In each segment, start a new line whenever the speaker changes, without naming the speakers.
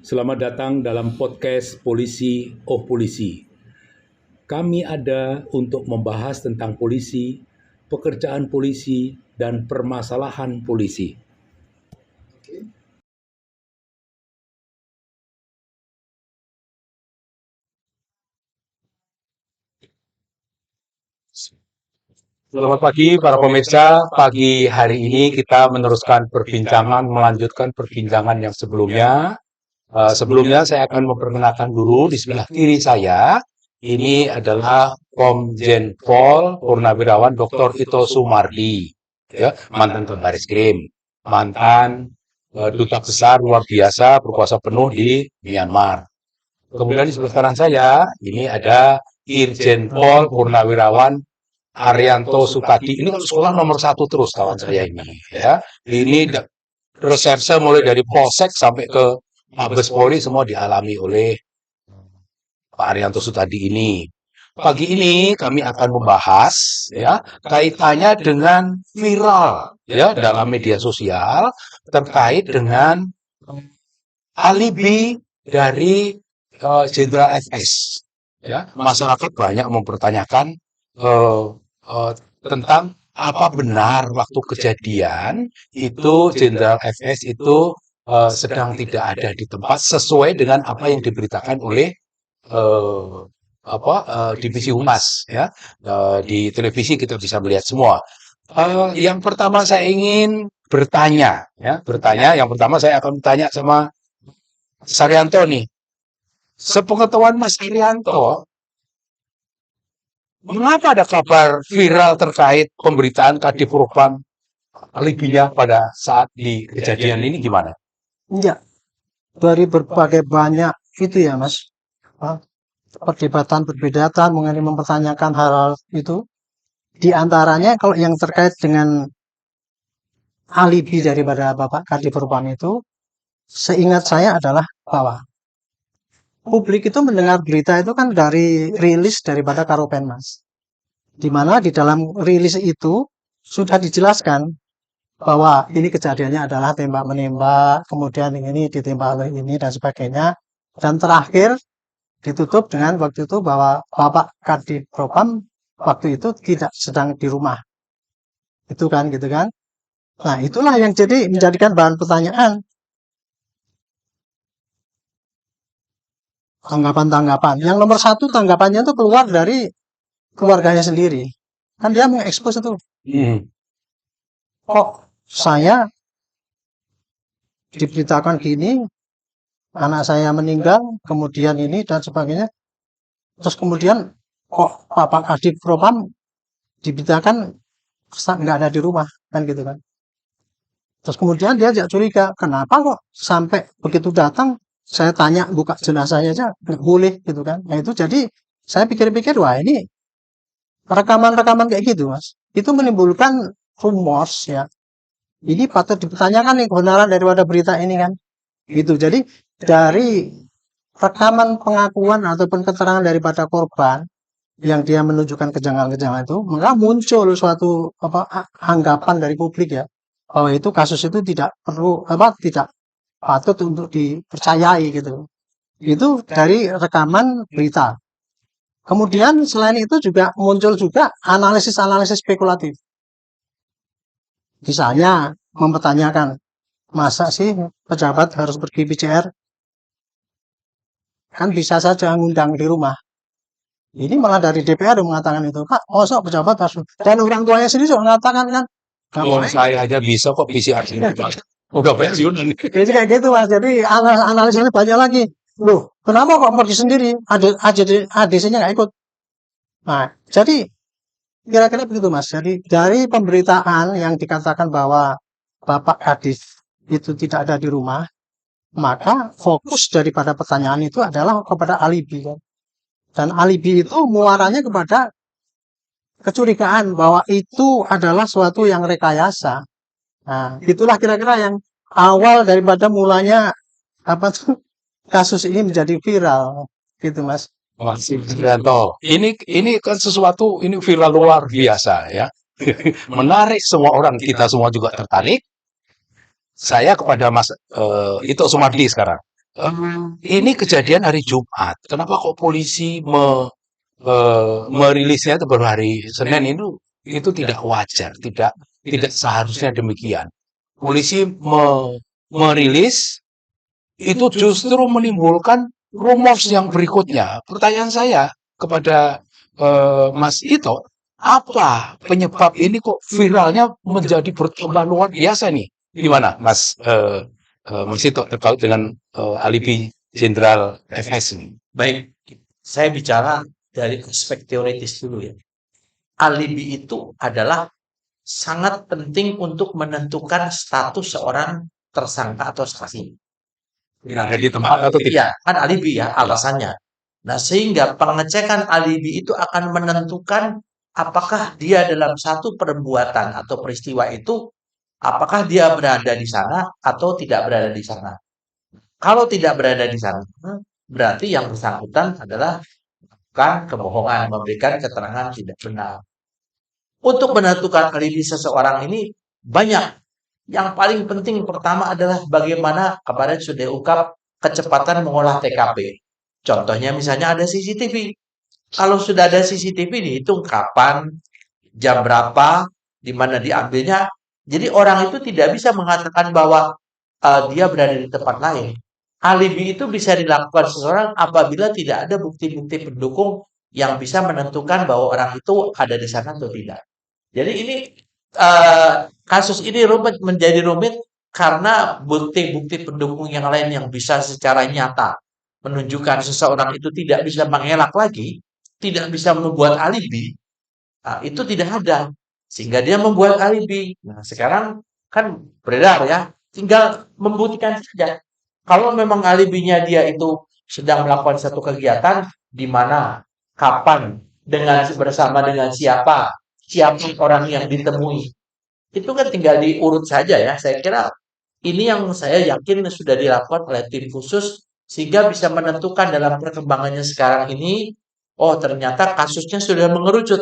Selamat datang dalam podcast Polisi Oh Polisi. Kami ada untuk membahas tentang polisi, pekerjaan polisi, dan permasalahan polisi.
Selamat pagi para pemirsa. Pagi hari ini kita melanjutkan perbincangan yang sebelumnya. Sebelumnya saya akan memperkenalkan dulu di sebelah kiri saya. Ini adalah Komjen Pol Purnawirawan Dr. Ito Sumardi, ya, mantan Kabar Eskrim, mantan duta besar luar biasa berkuasa penuh di Myanmar. Kemudian di sebelah kanan saya ini ada Irjen Pol Purnawirawan Arianto Sukadi. Ini kalau sekolah nomor satu terus kawan saya ini, ya. Ini reserse mulai dari Polsek sampai ke Mabes Polri semua dialami oleh Pak Arianto Sukadi ini. Pagi ini kami akan membahas, ya, kaitannya dengan viral, ya, dalam media sosial terkait dengan alibi dari Jenderal FS. Ya, masyarakat banyak mempertanyakan eh, tentang apa benar waktu kejadian itu Jenderal FS itu sedang tidak ada di tempat sesuai dengan apa yang diberitakan oleh eh, divisi humas, ya. Di televisi kita bisa melihat semua. Yang pertama saya ingin bertanya, ya, yang pertama saya akan bertanya sama Saryanto nih. Sepengetahuan Mas Arianto, mengapa ada kabar viral terkait pemberitaan Kadifropam alibinya pada saat di kejadian ini gimana?
Iya, dari berbagai banyak itu ya Mas, perdebatan mengenai mempertanyakan hal-hal itu, di antaranya kalau yang terkait dengan alibi daripada Bapak Kadifropam itu, seingat saya adalah bahwa publik itu mendengar berita itu kan dari rilis daripada Karopenmas, di mana di dalam rilis itu sudah dijelaskan bahwa ini kejadiannya adalah tembak menembak, kemudian ini ditembak oleh ini dan sebagainya, dan terakhir ditutup dengan waktu itu bahwa Bapak Kadifropam waktu itu tidak sedang di rumah. Itu kan gitu kan. Nah, itulah yang jadi menjadikan bahan pertanyaan, tanggapan-tanggapan. Yang nomor satu tanggapannya itu keluar dari keluarganya sendiri. Kan dia mengekspos itu. Kok saya diberitakan gini, anak saya meninggal, kemudian ini dan sebagainya. Terus kemudian kok Bapak Kadifropam diberitakan nggak ada di rumah, kan gitu kan. Terus kemudian dia agak curiga, kenapa kok sampai begitu datang, saya tanya buka jenazahnya aja, nggak boleh gitu kan. Nah itu jadi saya pikir-pikir, wah ini rekaman-rekaman kayak gitu mas, itu menimbulkan rumors ya. Ini patut dipertanyakan nih kebenaran daripada berita ini kan. Gitu. Jadi dari rekaman pengakuan ataupun keterangan daripada korban yang dia menunjukkan kejanggalan-kejanggalan itu, maka muncul suatu anggapan dari publik ya, bahwa itu kasus itu tidak perlu tidak patut untuk dipercayai gitu. Itu dari rekaman berita. Kemudian selain itu juga muncul juga analisis-analisis spekulatif. Misalnya mempertanyakan, masa sih pejabat harus pergi PCR? Kan bisa saja ngundang di rumah. Ini malah dari DPR yang mengatakan itu, Pak, masa pejabat harus, dan orang tuanya sendiri juga mengatakan kan,
Saya aja bisa kok PCR sini. Udah pensiunan.
jadi kayak gitu mas. Jadi analisanya banyak lagi. Loh, kenapa kok pergi sendiri? Ada ADC-nya nggak ikut. Nah, jadi kira-kira begitu mas. Jadi dari pemberitaan yang dikatakan bahwa Bapak Kadif itu tidak ada di rumah, maka fokus daripada pertanyaan itu adalah kepada alibi kan. Dan alibi itu muaranya kepada kecurigaan bahwa itu adalah suatu yang rekayasa. Nah, itulah kira-kira yang awal daripada mulanya apa tuh kasus ini menjadi viral, gitu Mas.
Mas Arianto, ini kan sesuatu ini viral luar biasa, ya. Menarik semua orang, kita semua juga tertarik. Saya kepada Mas Ito Sumardi sekarang. Ini kejadian hari Jumat. Kenapa kok polisi merilisnya itu baru hari Senin itu tidak wajar, tidak seharusnya demikian. Polisi merilis itu justru menimbulkan rumors yang berikutnya. Pertanyaan saya kepada Mas Ito, apa penyebab ini kok viralnya menjadi bertambah luar biasa nih? Gimana, Mas Ito terkait dengan alibi Jenderal FS ini?
Baik, saya bicara dari aspek teoritis dulu ya. Alibi itu adalah sangat penting untuk menentukan status seorang tersangka atau saksi.
Ada di tempat atau tidak?
Iya, kan alibi ya alasannya. Nah, sehingga pengecekan alibi itu akan menentukan apakah dia dalam satu perbuatan atau peristiwa itu, apakah dia berada di sana atau tidak berada di sana. Kalau tidak berada di sana, berarti yang bersangkutan adalah bukan kebohongan, memberikan keterangan tidak benar. Untuk menentukan alibi seseorang ini banyak. Yang paling penting pertama adalah bagaimana kemarin sudah diungkap kecepatan mengolah TKP. Contohnya misalnya ada CCTV. Kalau sudah ada CCTV dihitung kapan, jam berapa, di mana diambilnya. Jadi orang itu tidak bisa mengatakan bahwa dia berada di tempat lain. Alibi itu bisa dilakukan seseorang apabila tidak ada bukti-bukti pendukung yang bisa menentukan bahwa orang itu ada di sana atau tidak. Jadi ini kasus ini menjadi rumit karena bukti-bukti pendukung yang lain yang bisa secara nyata menunjukkan seseorang itu tidak bisa mengelak lagi, tidak bisa membuat alibi, itu tidak ada. Sehingga dia membuat alibi. Nah, sekarang kan beredar ya, tinggal membuktikan saja. Kalau memang alibinya dia itu sedang melakukan satu kegiatan, di mana, kapan, bersama dengan siapa orang yang ditemui. Itu kan tinggal diurut saja ya. Saya kira ini yang saya yakin sudah dilakukan oleh tim khusus sehingga bisa menentukan dalam perkembangannya sekarang ini, oh ternyata kasusnya sudah mengerucut.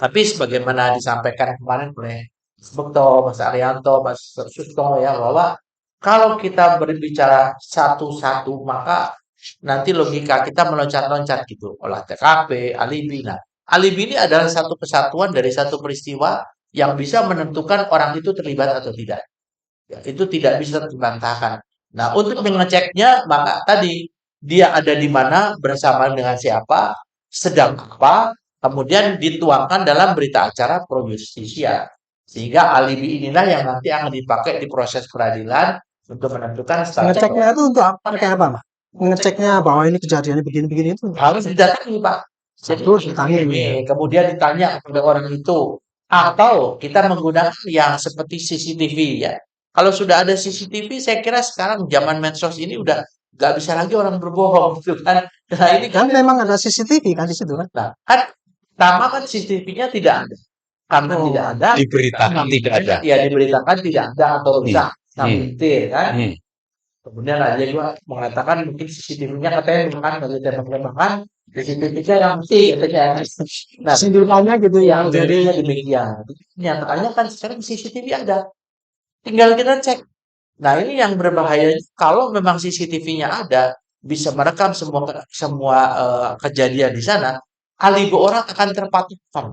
Tapi sebagaimana disampaikan kemarin oleh Mas Bekto, Mas Arianto, Mas Susto ya bahwa kalau kita berbicara satu-satu maka nanti logika kita meloncat-loncat gitu. Olah TKP, alibi. Nah, alibi ini adalah satu kesatuan dari satu peristiwa yang bisa menentukan orang itu terlibat atau tidak. Ya, itu tidak bisa dibantahkan. Nah, untuk mengeceknya, maka tadi dia ada di mana, bersama dengan siapa, sedang apa, kemudian dituangkan dalam berita acara pro justisia. Sehingga alibi inilah yang nanti akan dipakai di proses peradilan untuk menentukan status.
Ngeceknya itu untuk apa? Pakai apa, Pak? Ngeceknya bahwa ini kejadiannya begini-begini itu
Harus didatangi, Pak. Jadi,
terus ditanya.
kemudian ditanya kepada orang itu. Atau kita menggunakan yang seperti CCTV ya. Kalau sudah ada CCTV, saya kira sekarang zaman medsos ini udah nggak bisa lagi orang berbohong, gitu kan? Nah ini
Kan memang ada CCTV kan di situ kan?
nah, kan pertama kan CCTV-nya tidak ada. Karena
Oh.
tidak ada,
Diberitakan tidak ada.
ya diberitakan tidak ada atau rusak, sabotir kan.
Hmm.
Kemudian ada juga mengatakan mungkin CCTV-nya katanya bukan dari tembak-tembakan, CCTV-nya yang mesti katanya. Nah,
Sindirannya gitu ya.
yang jadinya demikian. Nyatanya kan sekarang CCTV ada. Tinggal kita cek. Nah, ini yang berbahaya. Kalau memang CCTV-nya ada, bisa merekam semua kejadian di sana, alibi orang akan terpatahkan.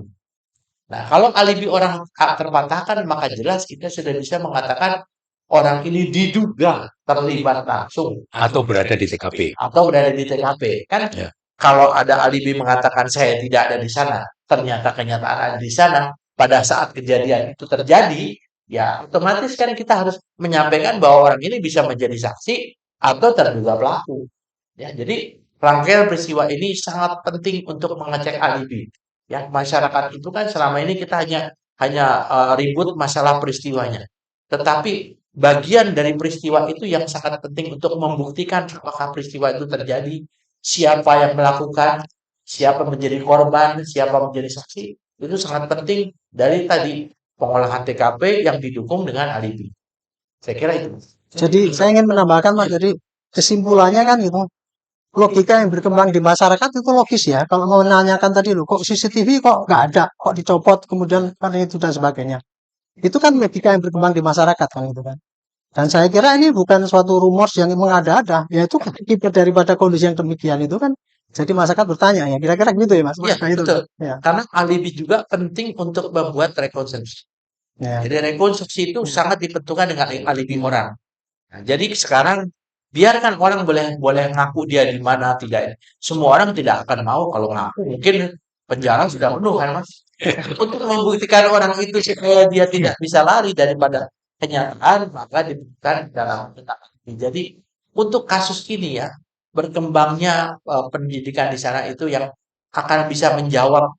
Nah, kalau alibi orang terpatahkan, maka jelas kita sudah bisa mengatakan orang ini diduga terlibat langsung
Atau berada di TKP.
atau berada di TKP. Kan
Ya.
kalau ada alibi mengatakan saya tidak ada di sana, ternyata kenyataan ada di sana, pada saat kejadian itu terjadi, ya otomatis kan kita harus menyampaikan bahwa orang ini bisa menjadi saksi atau terduga pelaku. Ya, jadi rangkaian peristiwa ini sangat penting untuk mengecek alibi. Ya, masyarakat itu kan selama ini kita hanya ribut masalah peristiwanya. Tetapi bagian dari peristiwa itu yang sangat penting untuk membuktikan apakah peristiwa itu terjadi, siapa yang melakukan, siapa menjadi korban, siapa menjadi saksi, itu sangat penting dari tadi pengolahan TKP yang didukung dengan alibi. Saya kira itu.
Jadi saya ingin menambahkan Mas, jadi kesimpulannya kan gitu. Logika yang berkembang di masyarakat itu logis ya. Kalau mau menanyakan tadi loh, kok CCTV kok nggak ada, kok dicopot, kemudian kan itu dan sebagainya. Itu kan logika yang berkembang di masyarakat kan itu kan. Dan saya kira ini bukan suatu rumors yang mengada-ada, yaitu akibat daripada kondisi yang demikian itu kan, jadi masyarakat bertanya ya, kira-kira gitu ya Mas?
Iya,
Nah, itu.
betul.
Ya,
Karena alibi juga penting untuk membuat rekonstruksi.
ya,
Jadi rekonstruksi itu sangat ditentukan dengan alibi orang. Nah, jadi sekarang biarkan orang boleh boleh ngaku dia di mana tidak. Semua orang tidak akan mau kalau ngaku. Mungkin penjara sudah penuh kan Mas. Untuk membuktikan orang itu supaya dia tidak bisa lari daripada kenyataan, maka dibuktikan dalam penetapan. Jadi untuk kasus ini ya, berkembangnya pendidikan di sana itu yang akan bisa menjawab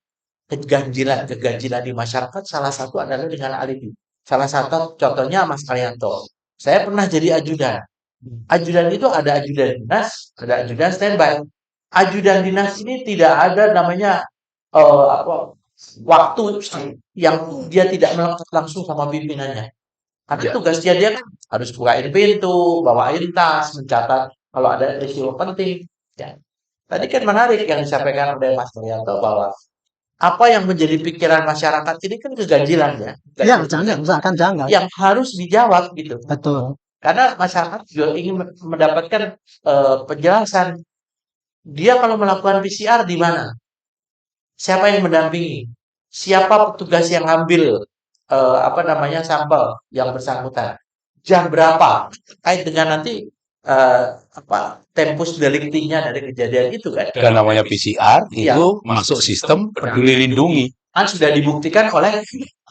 keganjilan-keganjilan di masyarakat salah satu adalah dengan alibi. Salah satu contohnya Mas Arianto. Saya pernah jadi ajudan. Ajudan itu ada ajudan dinas, ada ajudan standby. Ajudan dinas ini tidak ada namanya apa waktu yang dia tidak melekat langsung sama pimpinannya. Karena
Ya.
tugasnya dia kan harus bukain pintu, bawain tas, mencatat kalau ada peristiwa penting. Ya. Tadi kan menarik yang disampaikan oleh Mas Arianto bahwa apa yang menjadi pikiran masyarakat ini kan keganjilan ya.
ya jangan, misalkan jangan.
Yang harus dijawab gitu.
Betul.
Karena masyarakat juga ingin mendapatkan penjelasan. Dia kalau melakukan PCR di mana? Siapa yang mendampingi? Siapa petugas yang ambil apa namanya sampel yang bersangkutan? Jam berapa? Terkait dengan nanti apa tempus deliktinya dari kejadian itu kan?
Dan namanya PCR
Iya.
itu masuk sistem peduli lindungi.
Kan sudah dibuktikan oleh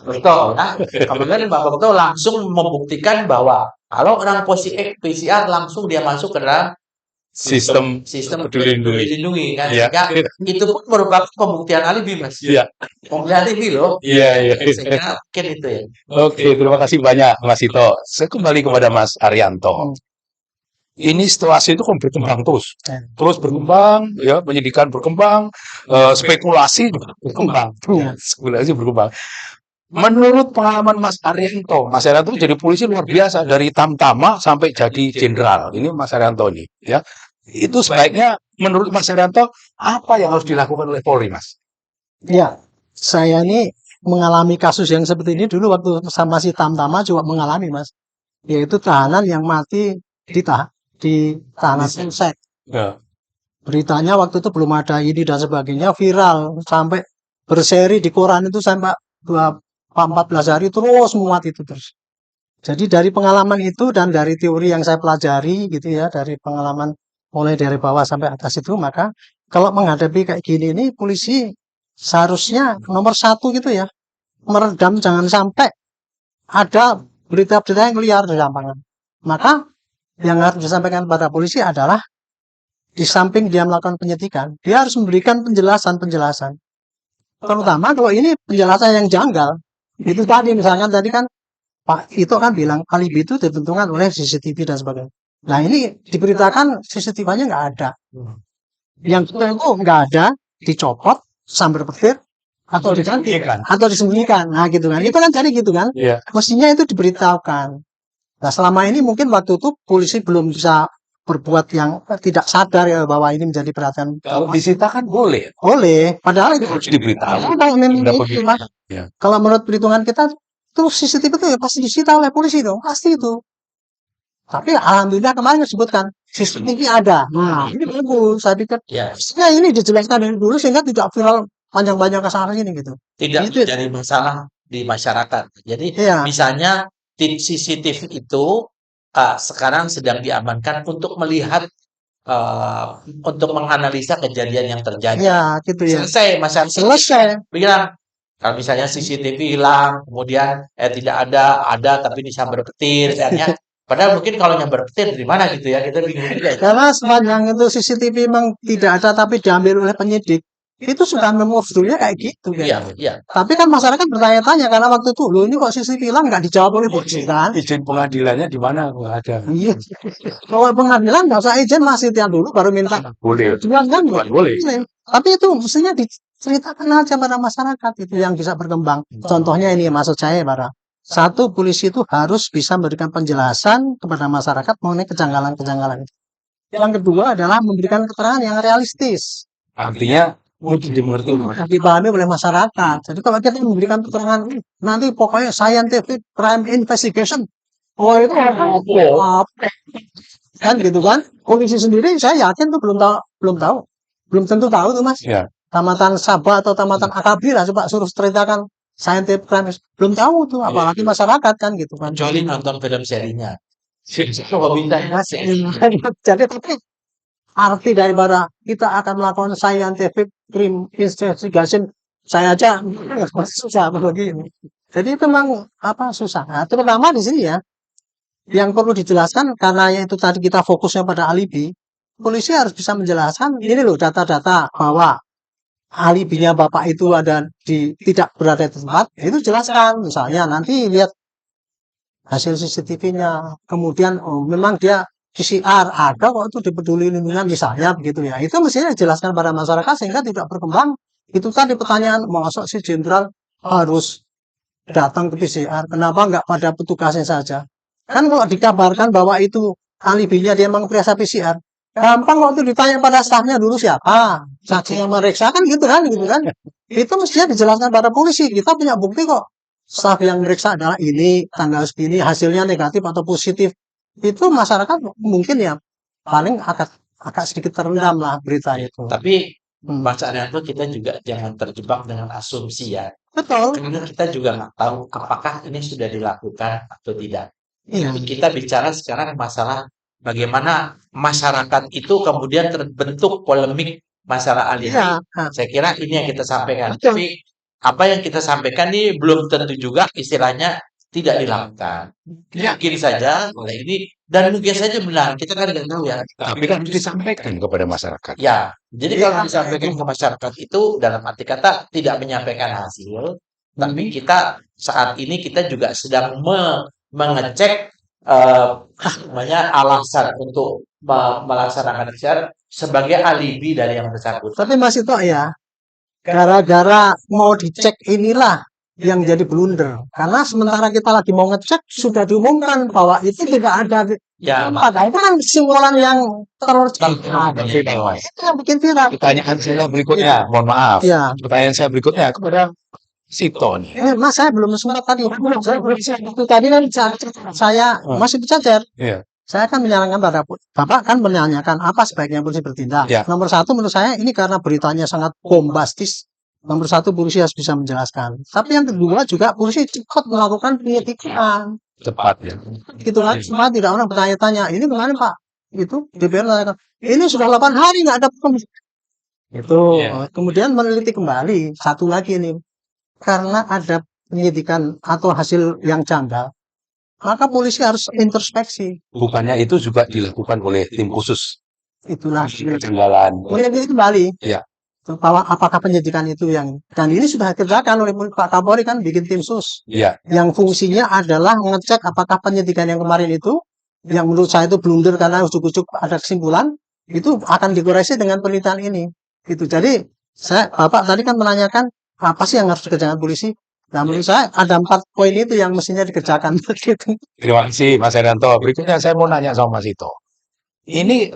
Bekto. Nah, kemudian Mbak Bekto langsung membuktikan bahwa kalau orang positif PCR langsung dia masuk ke dalam
Sistem
sistem
peduli lindungi.
dilindungi kan.
Iya.
Sehingga itu pun merupakan pembuktian alibi Mas.
Iya.
Pembuktian alibi loh.
Iya, iya.
Sehingga mungkin itu ya.
Oke, terima kasih banyak Mas Ito. Saya kembali kepada Mas Arianto. Ini situasi itu kan berkembang terus, berkembang, ya penyidikan berkembang, spekulasi juga berkembang, spekulasi berkembang. Menurut pengalaman Mas Arianto jadi polisi luar biasa dari tamtama sampai jadi jenderal. Ini Mas Arianto ini, ya. Itu sebaiknya menurut Mas Arianto apa yang harus dilakukan oleh Polri, Mas?
Ya, saya ini mengalami kasus yang seperti ini dulu waktu masih tamtama juga mengalami Mas, yaitu tahanan yang mati di tahanan polsek.
Ya.
Beritanya waktu itu belum ada ini dan sebagainya, viral sampai berseri di koran itu sampai 14 hari terus muat itu terus. Jadi dari pengalaman itu dan dari teori yang saya pelajari gitu ya, dari pengalaman mulai dari bawah sampai atas itu, maka kalau menghadapi kayak gini ini polisi seharusnya nomor satu gitu ya, meredam jangan sampai ada berita-berita yang liar di lapangan. Maka yang harus disampaikan pada polisi adalah di samping dia melakukan penyidikan, dia harus memberikan penjelasan-penjelasan. Terutama kalau ini penjelasan yang janggal. Itu tadi misalkan tadi kan Pak Ito kan bilang alibi itu ditentukan oleh CCTV dan sebagainya. Nah ini diberitakan CCTV-nya nggak ada. Yang itu nggak ada, dicopot sambil petir atau diganti atau disembunyikan. Nah gitu kan. Itu kan jadi gitu kan.
Iya.
Mestinya itu diberitahukan. Nah selama ini mungkin waktu itu polisi belum bisa berbuat yang tidak sadar ya bahwa ini menjadi perhatian.
Kalau disita kan boleh.
Boleh, padahal itu
Harus diberitahu.
kalau memang
Berapa
itu, Mas.
Ya.
Kalau menurut perhitungan kita terus CCTV itu ya pasti disita oleh polisi dong, pasti itu. Tapi alhamdulillah kemarin disebutkan CCTV ada. Nah, ini bagus. Saya pikir
Ya,
mestinya ini dijelaskan dari dulu sehingga tidak viral panjang-panjang ke sana sini gitu.
tidak
Itu
menjadi masalah di masyarakat. Jadi
iya,
misalnya CCTV itu sekarang sedang diamankan untuk melihat untuk menganalisa kejadian yang terjadi.
iya gitu ya.
Selesai masyarakat
Selesai.
bilang kalau misalnya CCTV hilang, kemudian tidak ada tapi disambar petir, misalnya. Padahal mungkin kalau nyambar petir dari mana gitu ya, kita bingung juga.
Karena sepanjang itu CCTV memang tidak ada tapi diambil oleh penyidik. Itu sudah memofdulnya kayak gitu kan.
Iya, iya.
Tapi kan masyarakat bertanya-tanya karena waktu itu loh ini kok CCTV hilang nggak dijawab oleh polisi kan?
Izin pengadilannya di mana? Nggak ada.
Iya. Kalau pengadilan nggak usah izin masih tiap dulu baru minta
Boleh.
jual kan?
Boleh.
Tapi itu mestinya diceritakan aja pada masyarakat itu yang bisa berkembang. Contohnya ini maksud saya para satu polisi itu harus bisa memberikan penjelasan kepada masyarakat mengenai kejanggalan-kejanggalan. Yang kedua adalah memberikan keterangan yang realistis.
Artinya mudah dimengerti.
Dipahami oleh masyarakat. Jadi kalau kita memberikan keterangan nanti pokoknya scientific crime investigation, Oh itu apa? Kan gitu kan? Polisi sendiri saya yakin tuh belum tentu tahu tuh Mas.
Ya.
Tamatan Sabah atau tamatan AKB lah coba suruh ceritakan scientific crimes belum tahu tuh apalagi masyarakat kan gitu kan.
Kecuali nonton film serinya. Coba bisa Mas.
Jadi tapi arti daripada kita akan melakukan scientific crime investigation saya aja susah begini. Jadi itu memang apa susah. Nah, terutama di sini ya yang perlu dijelaskan karena itu tadi kita fokusnya pada alibi. Polisi harus bisa menjelaskan ini loh data-data bahwa alibinya bapak itu tidak berada di tempat, itu jelaskan. Misalnya nanti lihat hasil CCTV-nya, kemudian oh memang dia PCR ada kok itu di peduli lindungan misalnya begitu ya. Itu mestinya dijelaskan pada masyarakat sehingga tidak berkembang. Itu tadi pertanyaan, masuk si jenderal harus datang ke PCR, kenapa nggak pada petugasnya saja? Kan kalau dikabarkan bahwa itu alibinya dia memang periksa PCR, gampang waktu ditanya pada stafnya dulu siapa, saksi yang meriksa kan gitu kan, gitu kan. Itu mestinya dijelaskan pada polisi. Kita punya bukti kok. Staf yang meriksa adalah ini, tanggal segini, hasilnya negatif atau positif. Itu masyarakat mungkin ya paling agak sedikit terendam lah berita itu.
Tapi
Hmm.
Mas Arianto kita juga jangan terjebak dengan asumsi ya.
Betul.
Karena kita juga nggak tahu apakah ini sudah dilakukan atau tidak.
Iya.
Kita bicara sekarang masalah bagaimana masyarakat itu kemudian terbentuk polemik masalah alibi.
Iya.
Saya kira ini yang kita sampaikan.
Betul.
Tapi apa yang kita sampaikan ini belum tentu juga istilahnya tidak dilakukan. Mungkin saja oleh ini dan mungkin saja benar. Kita kan nggak tahu ya.
Tapi kan harus disampaikan kepada masyarakat.
Ya, jadi kalau disampaikan ke masyarakat itu dalam arti kata tidak menyampaikan hasil, tapi kita saat ini kita juga sedang mengecek namanya alasan untuk melaksanakan PCR sebagai alibi dari yang bersangkutan.
Tapi Mas itu ya, gara-gara mau dicek inilah yang jadi blunder. Karena sementara kita lagi mau ngecek, sudah diumumkan bahwa itu tidak ada
Ya,
padahal itu kan kesimpulan yang terus itu yang bikin viral.
Pertanyaan saya berikutnya, mohon maaf.
Ya.
Pertanyaan saya berikutnya kepada Sito nih.
Mas saya belum sempat tadi. Saya belum itu tadi kan saya masih bercacar.
Iya.
Saya kan menyarankan pada Bapak kan menanyakan apa sebaiknya polisi bertindak.
Ya.
Nomor satu menurut saya ini karena beritanya sangat bombastis. Nomor satu polisi harus bisa menjelaskan. Tapi yang kedua juga polisi cepat melakukan penyidikan.
Tepat ya.
Gitu kan, semua tidak orang bertanya-tanya. Ini kemarin Pak, itu DPR mengatakan ini sudah 8 hari nggak ada itu.
Ya.
Kemudian meneliti kembali satu lagi ini karena ada penyidikan atau hasil yang janggal. Maka polisi harus introspeksi.
Bukannya itu juga dilakukan oleh tim khusus
Itulah
kejanggalan.
meneliti kembali.
Ya.
Bahwa apakah penyidikan itu yang dan ini sudah dikerjakan oleh Pak Kapolri kan bikin tim sus
Iya.
yang fungsinya adalah mengecek apakah penyidikan yang kemarin itu yang menurut saya itu blunder karena ujuk-ujuk ada kesimpulan itu akan dikoreksi dengan penelitian ini gitu. Jadi Bapak tadi kan menanyakan apa sih yang harus dikerjakan polisi. Nah menurut saya ada 4 poin itu yang mestinya dikerjakan gitu.
Terima kasih Mas Herianto. Berikutnya saya mau nanya sama Mas Sito. Ini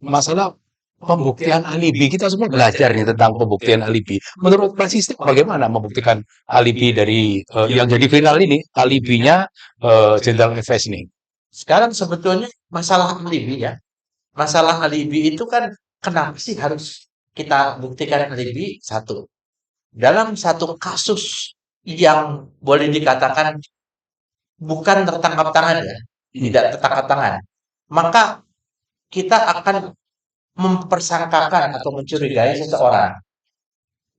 masalah pembuktian alibi. Kita semua belajar nih tentang pembuktian alibi. Menurut Mas Sito bagaimana membuktikan alibi dari yang jadi viral ini, alibinya Jenderal FS ini?
sekarang sebetulnya masalah alibi ya. Masalah alibi itu kan kenapa sih harus kita buktikan alibi? Satu, dalam satu kasus yang boleh dikatakan bukan tertangkap tangan ya, tidak tertangkap tangan, maka kita akan mempersangkakan atau mencurigai seseorang.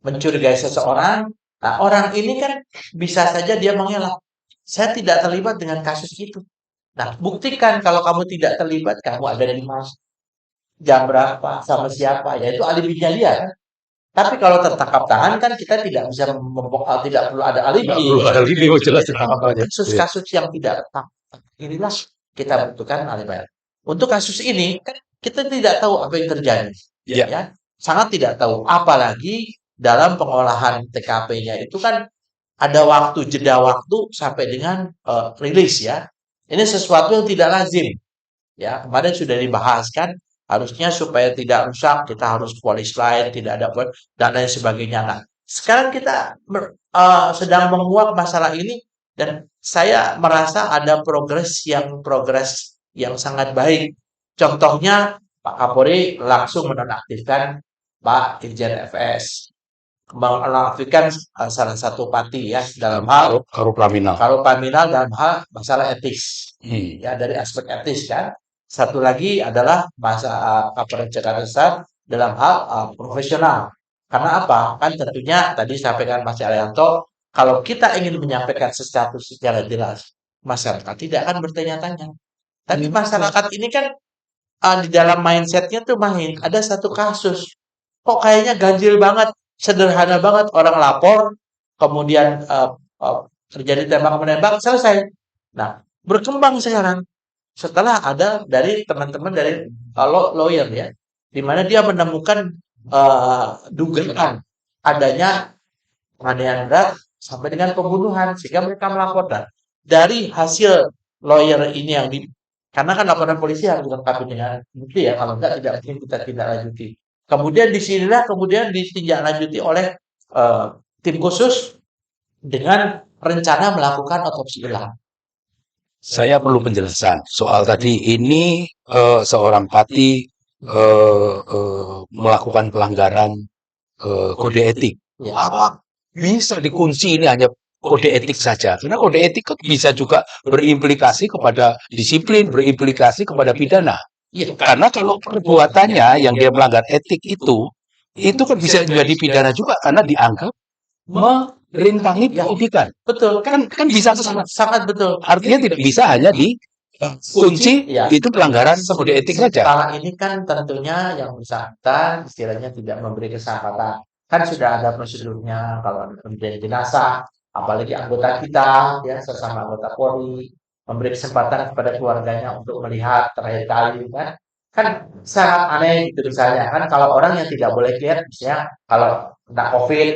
Mencurigai seseorang, nah orang ini kan bisa saja dia mengelak. Saya tidak terlibat dengan kasus itu. Nah, buktikan kalau kamu tidak terlibat, kamu ada di mana, jam berapa, sama siapa, ya itu alibinya dia kan. Tapi kalau tertangkap tangan kan kita tidak bisa tidak perlu ada alibi.
Alibi jelas tertangkap aja.
Kasus-kasus yang tidak tertangkap inilah kita butuhkan alibi. Untuk kasus ini kan kita tidak tahu apa yang terjadi.
Iya.
Ya, sangat tidak tahu. Apalagi dalam pengolahan TKP-nya itu kan ada jeda waktu sampai dengan rilis ya. Ini sesuatu yang tidak lazim. Ya, kemarin sudah dibahas kan, harusnya supaya tidak rusak kita harus polish line, tidak ada dan lain sebagainya. Nah, sekarang kita sedang menguak masalah ini Dan saya merasa ada progres yang sangat baik. Contohnya Pak Kapolri langsung menonaktifkan Pak Irjen FS, menonaktifkan salah satu pati ya dalam hal
Karoplaminal.
Karopaminal dalam hal masalah etis. Ya dari aspek etis kan. Satu lagi adalah Kapolres Jakarta Pusat dalam hal profesional. Karena apa? Kan tentunya tadi sampaikan Mas Arianto, kalau kita ingin menyampaikan sesuatu secara jelas, masyarakat tidak akan bertanya-tanya. Tapi masyarakat ini kan di dalam mindsetnya tuh ada satu kasus. Kok kayaknya ganjil banget, sederhana banget orang lapor, kemudian terjadi tembak-menembak, selesai. Nah, berkembang sekarang setelah ada dari teman-teman dari lawyer ya, di mana dia menemukan dugaan adanya penganiayaan berat sampai dengan pembunuhan sehingga mereka melaporkan. Dari hasil lawyer ini karena kan laporan polisi harus dilengkapi dengan bukti ya, kalau enggak tidak mungkin kita tindak lanjuti. Kemudian disinilah ditindaklanjuti oleh tim khusus dengan rencana melakukan otopsi ulang.
Saya perlu penjelasan soal tadi ini seorang pati melakukan pelanggaran kode etik.
Ya.
Apa bisa dikunci ini hanya kode etik saja? Karena kode etik kan bisa juga berimplikasi kepada disiplin, berimplikasi kepada pidana.
Iya.
Karena kalau perbuatannya yang dia melanggar etik itu kan bisa menjadi pidana juga karena dianggap merintangi pendidikan.
Betul.
Kan bisa
sangat betul.
Artinya tidak bisa hanya kunci
Ya.
itu pelanggaran kode etik saja.
Setelah ini kan tentunya yang bersangkutan istilahnya tidak memberi kesempatan. Kan sudah ada prosedurnya kalau ada pemberian jenazah, apalagi anggota kita ya sesama anggota Polri memberi kesempatan kepada keluarganya untuk melihat terakhir kali kan. Kan sangat aneh gitu misalnya kan kalau orang yang tidak boleh lihat misalnya kalau kena COVID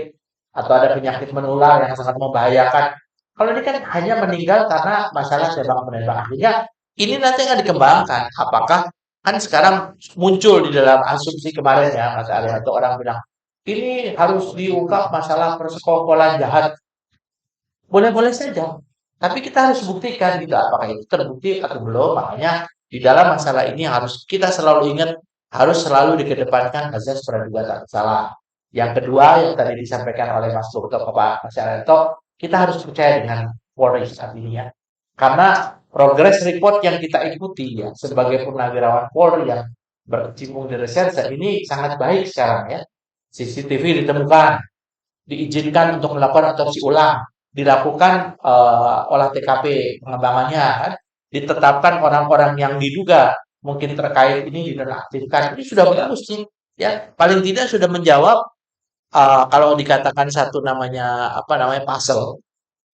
atau ada penyakit menular yang sangat membahayakan. Kalau ini kan hanya meninggal karena masalah tembak-menembak. Artinya ini nanti akan dikembangkan. Apakah kan sekarang muncul di dalam asumsi kemarin ya Mas Arianto orang bilang ini harus diungkap masalah persekongkolan jahat. Boleh-boleh saja. Tapi kita harus buktikan gitu apakah itu terbukti atau belum. Makanya di dalam masalah ini harus kita selalu ingat harus selalu dikedepankan azas praduga tak bersalah. Yang kedua yang tadi disampaikan oleh Mas Dr. Pak Mas Arianto, kita harus percaya dengan Polri saat ini ya. Karena progres report yang kita ikuti ya sebagai purnawirawan Polri yang berkecimpung di reserse ini sangat baik sekarang ya. CCTV ditemukan, diizinkan untuk melakukan otopsi ulang, dilakukan olah TKP pengembangannya kan, ditetapkan orang-orang yang diduga mungkin terkait ini dinonaktifkan. Ini sudah bagus sih ya. Paling tidak sudah menjawab kalau dikatakan satu namanya puzzle.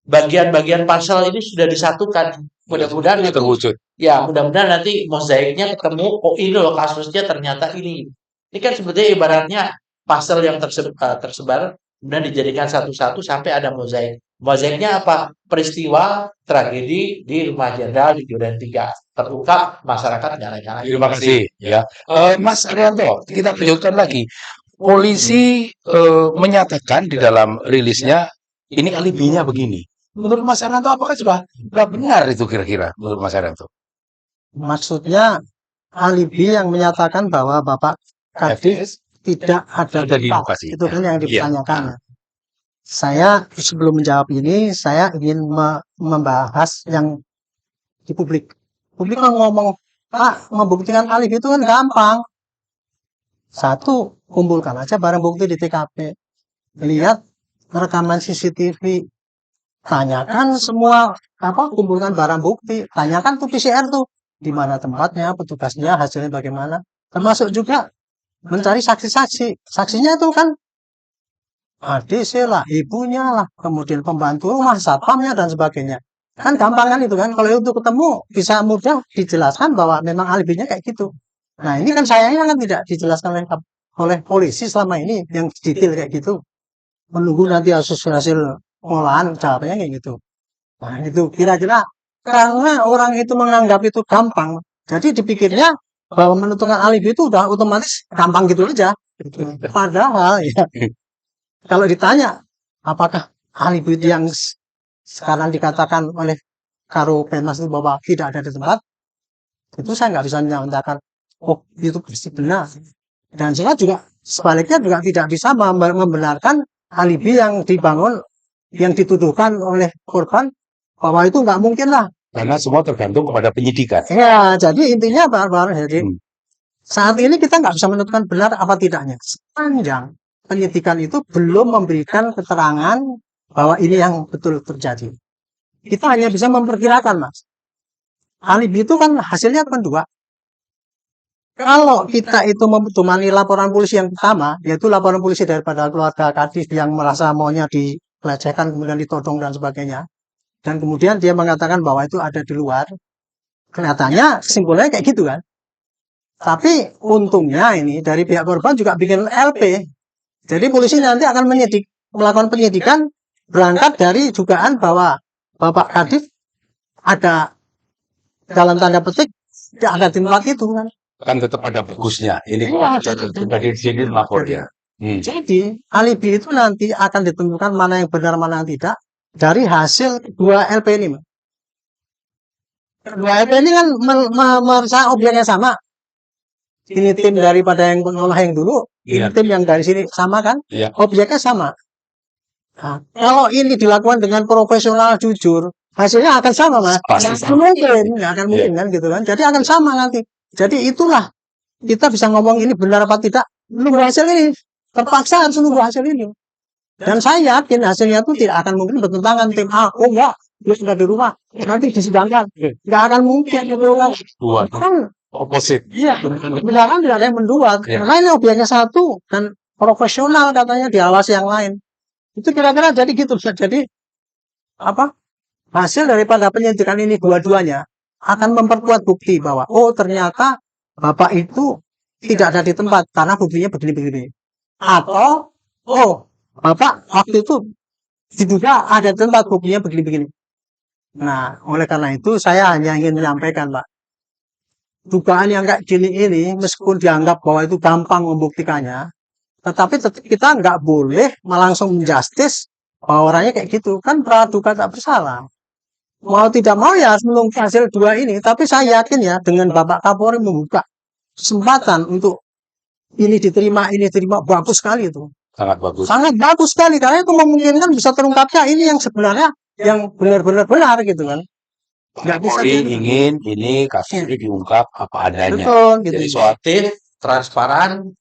Bagian-bagian puzzle ini sudah disatukan. Mudah-mudahan
terwujud.
Ya, mudah-mudahan nanti mozaiknya ketemu. Oh ini loh kasusnya ternyata ini. Ini kan sebetulnya ibaratnya puzzle yang tersebar kemudian dijadikan satu-satu sampai ada mozaik. Mozaiknya apa? Peristiwa tragedi di Rumah Jenderal di Duren 3. Terungkap masyarakat nyala-nyala.
Terima kasih ya. Mas Arianto, kita lanjutkan lagi. Polisi menyatakan di dalam rilisnya ini alibinya begini. Menurut Mas Arianto apakah sudah benar itu kira-kira menurut Mas Arianto?
Maksudnya alibi yang menyatakan bahwa Bapak Kadif tidak ada di lokasi. Itu kan yang dipertanyakan. Saya sebelum menjawab ini, saya ingin membahas yang di publik. Publik kan ngomong, Pak, membuktikan alibi itu kan gampang. Satu, kumpulkan aja barang bukti di TKP. Lihat rekaman CCTV. Tanyakan semua, kumpulkan barang bukti. Tanyakan tuh PCR tuh. Di mana tempatnya, petugasnya, hasilnya bagaimana. Termasuk juga mencari saksi-saksi. Saksinya itu kan ADC lah, ibunya lah, kemudian pembantu rumah, satpamnya dan sebagainya. Kan gampang kan itu kan. Kalau itu ketemu bisa mudah dijelaskan bahwa memang alibinya kayak gitu. Nah ini kan sayangnya kan tidak dijelaskan oleh polisi selama ini yang detail kayak gitu. Menunggu nanti hasil pengolahan jawabannya kayak gitu. Nah itu kira-kira karena orang itu menganggap itu gampang, jadi dipikirnya bahwa menentukan alibi itu udah otomatis gampang gitu aja. Padahal ya kalau ditanya apakah alibi yang sekarang dikatakan oleh Karo Penmas itu bahwa tidak ada di tempat, itu saya nggak bisa menyatakan, oh itu pasti benar. Dan saya juga sebaliknya juga tidak bisa membenarkan alibi yang dibangun, yang dituduhkan oleh korban bahwa itu nggak mungkin lah.
Karena semua tergantung kepada penyidikan.
Ya, jadi intinya Pak, jadi
Hmm.
saat ini kita nggak bisa menentukan benar apa tidaknya. Sepanjang penyidikan itu belum memberikan keterangan bahwa ini yang betul terjadi. Kita hanya bisa memperkirakan, Mas. Alibi itu kan hasilnya kan dua. Kalau kita itu memperdomani laporan polisi yang pertama, yaitu laporan polisi daripada keluarga Kadif yang merasa maunya dilecehkan, kemudian ditodong dan sebagainya. Dan kemudian dia mengatakan bahwa itu ada di luar. Kelihatannya kesimpulannya kayak gitu kan. Tapi untungnya ini dari pihak korban juga bikin LP. Jadi polisi nanti akan melakukan penyidikan berangkat dari dugaan bahwa Bapak Kadif ada dalam tanda petik tidak ada di tempat itu kan.
Kan tetap ada bagusnya. Ini
Iya,
dari sini lapor ya.
Jadi alibi itu nanti akan ditentukan mana yang benar mana yang tidak dari hasil dua LP ini. Dua LP ini kan merasa objeknya sama. Ini tim daripada yang pengolah yang dulu, ini
Iya.
tim yang dari sini sama kan?
Iya.
Objeknya sama. Nah, kalau ini dilakukan dengan profesional jujur, hasilnya akan sama, Mas.
Pasti
Nggak
sama.
akan mungkin kan gitu kan. Jadi akan sama nanti. Jadi itulah kita bisa ngomong ini benar apa tidak. Nunggu hasil ini. Terpaksa harus nunggu hasil ini. Dan saya yakin hasilnya itu tidak akan mungkin bertentangan tim A. Oh enggak, dia sudah di rumah. Nanti disidangkan. Enggak akan mungkin gitu kan.
Dua.
Kan
Opposite.
iya, kebenaran tidak ada yang mendua.
Iya.
Karena ini objeknya satu dan profesional katanya diawasi yang lain. Itu kira-kira jadi gitu. Jadi apa? Hasil daripada penyidikan ini dua-duanya akan memperkuat bukti bahwa oh ternyata Bapak itu tidak ada di tempat karena buktinya begini-begini. Atau oh Bapak waktu itu diduga ada di tempat buktinya begini-begini. Nah, oleh karena itu saya hanya ingin menyampaikan, Pak. Dugaan yang kayak gini ini, meskipun dianggap bahwa itu gampang membuktikannya, tetapi tetap kita nggak boleh langsung menjustis bahwa orangnya kayak gitu. Kan praduga tak bersalah. Mau tidak mau ya harus menunggu hasil dua ini. Tapi saya yakin ya dengan Bapak Kapolri membuka kesempatan untuk ini diterima, bagus sekali itu.
Sangat bagus.
Sangat bagus sekali. Karena itu memungkinkan bisa terungkapnya ini yang sebenarnya yang benar-benar benar gitu kan. Nggak bisa
Kapolri
gitu.
ingin ini kasus ini diungkap apa adanya.
Betul gitu.
Jadi soal
Aktif, transparan,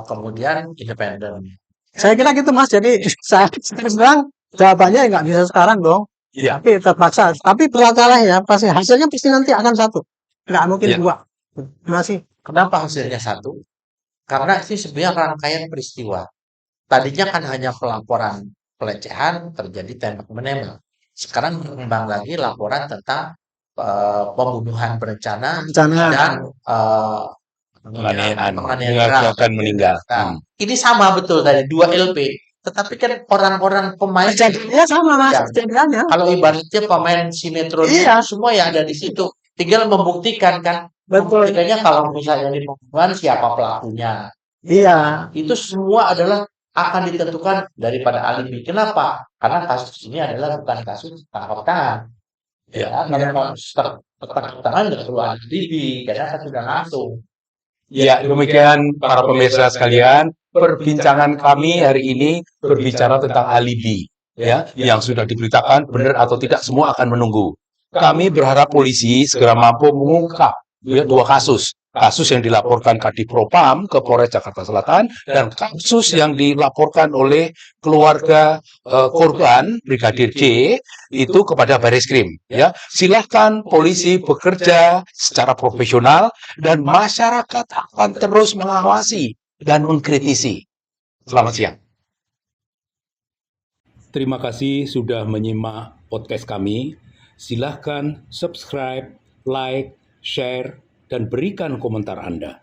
kemudian independen.
Saya kira gitu Mas. Jadi saya terus terang jawabannya nggak bisa sekarang dong.
Iya.
Tapi terpaksa. Tapi ya pasti hasilnya pasti nanti akan satu. Nggak mungkin
Iya.
dua. Terima kasih.
Kenapa hasilnya satu? Karena ini sebenarnya rangkaian peristiwa. Tadinya kan hanya pelaporan pelecehan terjadi tembak-menembak. Sekarang berkembang lagi laporan tentang pembunuhan berencana
Rencana.
dan
penganiayaan
penganiayaan.
meninggal.
Nah, ini sama betul tadi 2 LP. Tetapi kan orang-orang pemain
Kejadiannya sama Mas.
Ya.
Kejadiannya.
kalau ibaratnya pemain sinetron
Iya.
itu semua yang ada di situ tinggal membuktikan kan.
Betul.
Membuktikannya kalau misalnya di pembunuhan siapa pelakunya.
Iya.
Itu semua adalah akan ditentukan daripada alibi. Kenapa? Karena kasus ini adalah bukan kasus tangkap tangan. Ya, kalau kasus tangkap tangan nggak perlu alibi karena kan sudah langsung.
Ya, demikian para pemirsa sekalian, perbincangan kami hari ini berbicara tentang alibi, ya, yang sudah diberitakan benar atau tidak semua akan menunggu. Kami berharap polisi segera mampu mengungkap dua kasus yang dilaporkan Kadif Propam ke Polres Jakarta Selatan dan kasus yang dilaporkan oleh keluarga korban Brigadir J itu kepada Bareskrim. Ya, silahkan polisi bekerja secara profesional dan masyarakat akan terus mengawasi dan mengkritisi. Selamat siang.
Terima kasih sudah menyimak podcast kami. Silahkan subscribe, like, share, dan berikan komentar Anda.